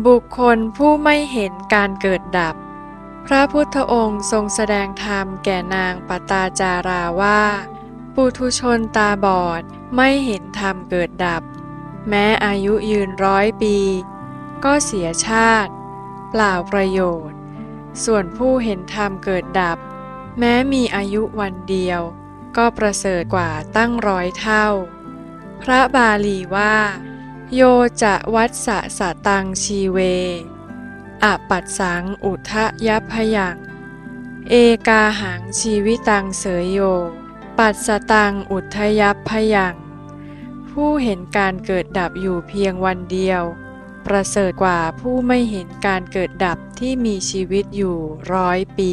บุคคลผู้ไม่เห็นการเกิดดับพระพุทธองค์ทรงแสดงธรรมแก่นางปตาจาราว่าปุถุชนตาบอดไม่เห็นธรรมเกิดดับแม้อายุยืน100 ปีก็เสียชาติเปล่าประโยชน์ส่วนผู้เห็นธรรมเกิดดับแม้มีอายุวันเดียวก็ประเสริฐกว่าตั้ง100 เท่าพระบาลีว่าโยจะวัสสะสะตังชีเวอปัสสังอุทะยัพพยังเอกาหังชีวิตังเสยโยปัสสตังอุทะยัพพยังผู้เห็นการเกิดดับอยู่เพียงวันเดียวประเสริฐกว่าผู้ไม่เห็นการเกิดดับที่มีชีวิตอยู่100 ปี